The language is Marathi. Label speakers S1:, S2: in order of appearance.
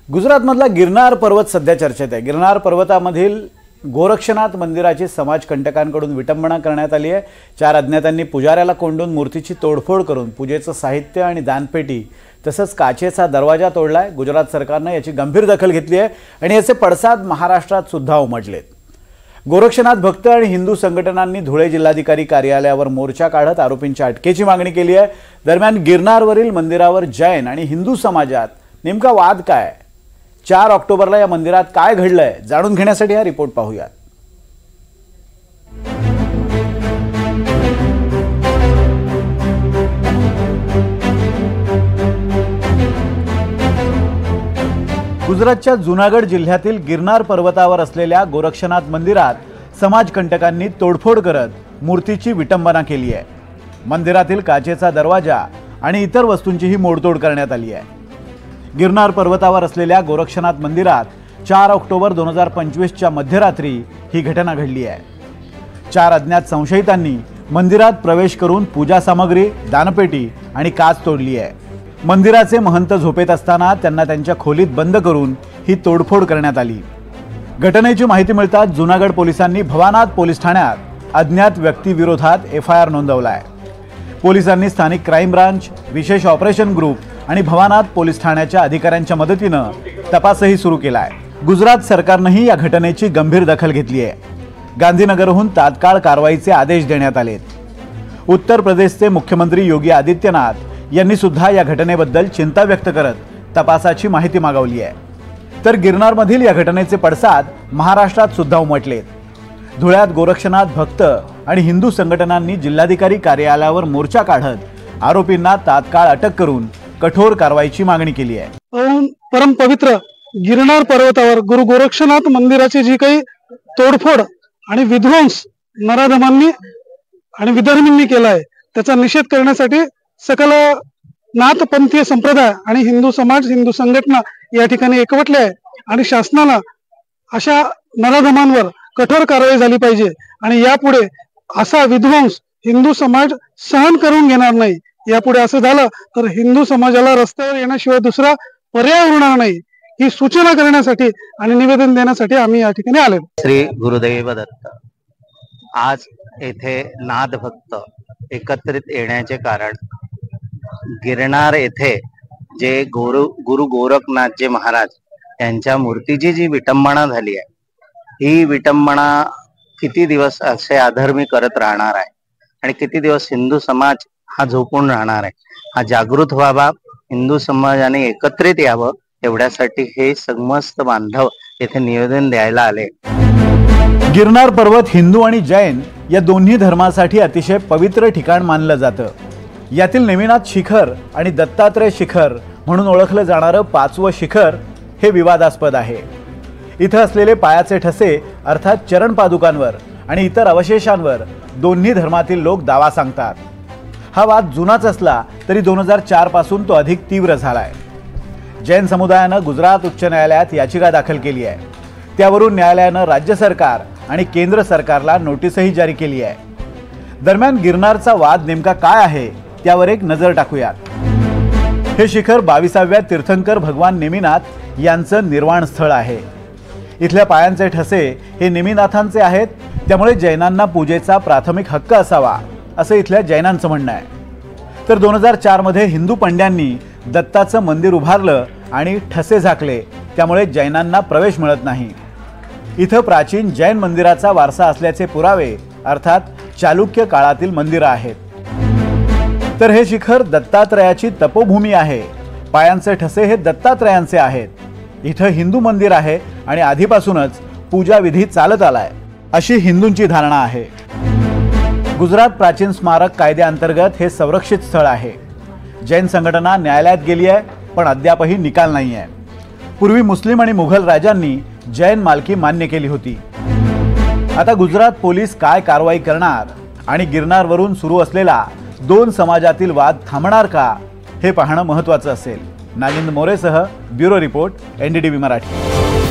S1: गुजरातमधला गिरनार पर्वत सध्या चर्चेत आहे। गिरनार पर्वतामधील गोरक्षनाथ मंदिराची समाजकंटकांकडून विटंबना करण्यात आली आहे। 4 अज्ञातांनी पुजाऱ्याला कोंडून मूर्तीची तोडफोड करून पूजेचं साहित्य आणि दानपेटी तसंच काचेचा दरवाजा तोडलाय। गुजरात सरकारने याची गंभीर दखल घेतली आहे आणि याचे पडसाद महाराष्ट्रात सुद्धा उमटलेत। गोरक्षनाथ भक्त आणि हिंदू संघटनांनी धुळे जिल्हाधिकारी कार्यालयावर मोर्चा काढत आरोपींच्या अटकेची मागणी केली आहे। दरम्यान गिरनारवरील मंदिरावर जैन आणि हिंदू समाजात नेमका वाद काय? 4 ऑक्टोबरला या मंदिरात काय घडलंय जाणून घेण्यासाठी हा रिपोर्ट पाहूयात। गुजरातच्या जुनागड जिल्ह्यातील गिरनार पर्वतावर असलेल्या गोरक्षनाथ मंदिरात समाजकंटकांनी तोडफोड करत मूर्तीची विटंबना केली आहे। मंदिरातील काचेचा दरवाजा आणि इतर वस्तूंचीही मोडतोड करण्यात आली आहे। गिरनार पर्वतावर असलेल्या गोरक्षनाथ मंदिरात 4 ऑक्टोबर 2025च्या मध्यरात्री ही घटना घडली आहे। 4 अज्ञात संशयितांनी मंदिरात प्रवेश करून पूजा सामग्री, दानपेटी आणि काच तोडली आहे। मंदिराचे महंत झोपेत असताना त्यांना त्यांच्या खोलीत बंद करून ही तोडफोड करण्यात आली। घटनेची माहिती मिळताच जुनागड पोलिसांनी भवानाथ पोलीस ठाण्यात अज्ञात व्यक्तीविरोधात FIR नोंदवला आहे। पोलिसांनी स्थानिक क्राईम ब्रांच, विशेष ऑपरेशन ग्रुप आणि भवानाथ पोलीस ठाण्याच्या अधिकाऱ्यांच्या मदतीनं तपासही सुरू केला आहे। गुजरात सरकारनेही या घटनेची गंभीर दखल घेतली आहे। गांधीनगरहून तात्काळ कारवाईचे आदेश देण्यात आलेत। उत्तर प्रदेशचे मुख्यमंत्री योगी आदित्यनाथ यांनी सुद्धा या घटनेबद्दल चिंता व्यक्त करत तपासाची माहिती मागवली आहे। तर गिरनारमधील या घटनेचे पडसाद महाराष्ट्रात सुद्धा उमटलेत। धुळ्यात गोरक्षनाथ भक्त आणि हिंदू संघटनांनी जिल्हाधिकारी कार्यालयावर मोर्चा काढत आरोपींना तात्काळ अटक करून कठोर कारवाईची मागणी केली आहे।
S2: परम पवित्र गिरनार पर्वतावर गुरु गोरक्षनाथ मंदिराची जी काही तोडफोड आणि विध्वंस नराधमांनी आणि विधर्मींनी केला आहे त्याचा निषेध करण्यासाठी सकल नाथपंथीय संप्रदाय आणि हिंदू समाज, हिंदू संघटना या ठिकाणी एकवटले आहे आणि शासनाला अशा नराधमांवर कठोर कारवाई झाली पाहिजे आणि यापुढे असा विध्वंस हिंदू समाज सहन करून घेणार नाही। यापुढे असं झालं तर हिंदू समाजाला रस्त्यावर येण्याशिवाय दुसरा पर्याय उरणार नाही ही सूचना करण्यासाठी आणि निवेदन देण्यासाठी आम्ही या ठिकाणी आलो।
S3: श्री गुरुदेव दत्त। आज येथे नाथ भक्त एकत्रित येण्याचे कारण गिरनार येथे जे गुरु गोरखनाथजी महाराज यांच्या मूर्तीची जी विटंबना झाली आहे ही विटंबना किती दिवस असे अधर्मी करत राहणार आहे आणि किती दिवस हिंदू समाज हा झोपून राहणार आहे। हा जागृत व्हावा, हिंदू समाजाने एकत्रित यावं एवढ्यासाठी हे समस्त बांधव येथे निवेदन द्यायला आले।
S1: गिरनार पर्वत हिंदू आणि जैन या दोन्ही धर्मासाठी अतिशय पवित्र ठिकाण मानलं जातं। यातील नेमिनाथ शिखर आणि दत्तात्रय शिखर म्हणून ओळखलं जाणारं 5वं शिखर हे विवादास्पद आहे। इथं असलेले पायाचे ठसे अर्थात चरण पादुकांवर आणि इतर अवशेषांवर दोन्ही धर्मातील लोक दावा सांगतात। हा वाद जुनाच असला तरी 2004 पासून तो अधिक तीव्र झालाय। जैन समुदायानं गुजरात उच्च न्यायालयात याचिका दाखल केली आहे। त्यावरून न्यायालयानं राज्य सरकार आणि केंद्र सरकारला नोटीसही जारी केली आहे। दरम्यान गिरनारचा वाद नेमका काय आहे त्यावर एक नजर टाकूयात। हे शिखर 22व्या तीर्थंकर भगवान नेमिनाथ यांचं निर्वाण स्थळ आहे। इथल्या पायांचे ठसे हे नेमिनाथांचे आहेत, त्यामुळे जैनांना पूजेचा प्राथमिक हक्क असावा असं इथल्या जैनांचं म्हणणं आहे। तर 2004 मध्ये हिंदू पंड्यांनी दत्ताचं मंदिर उभारलं आणि ठसे झाकले, त्यामुळे जैनांना प्रवेश मिळत नाही। इथं प्राचीन जैन मंदिराचा वारसा असल्याचे पुरावे अर्थात चालुक्य काळातील मंदिरं आहेत। तर हे शिखर दत्तात्रयाची तपोभूमी आहे। पायांचे ठसे हे दत्तात्रयांचे आहेत। इथं हिंदू मंदिर आहे आणि आधीपासूनच पूजा विधी चालत आलाय अशी हिंदूंची धारणा आहे। गुजरात प्राचीन स्मारक कायद्याअंतर्गत हे संरक्षित स्थळ आहे। जैन संघटना न्यायालयात गेली आहे पण अद्यापही निकाल नाही आहे। पूर्वी मुस्लिम आणि मुघल राजांनी जैन मालकी मान्य केली होती। आता गुजरात पोलीस काय कारवाई करणार आणि गिरनारवरून सुरू असलेला 2 समाजातील वाद थांबणार का हे पाहणं महत्त्वाचं असेल। नागिंद मोरेसह ब्युरो रिपोर्ट NDTV मराठी।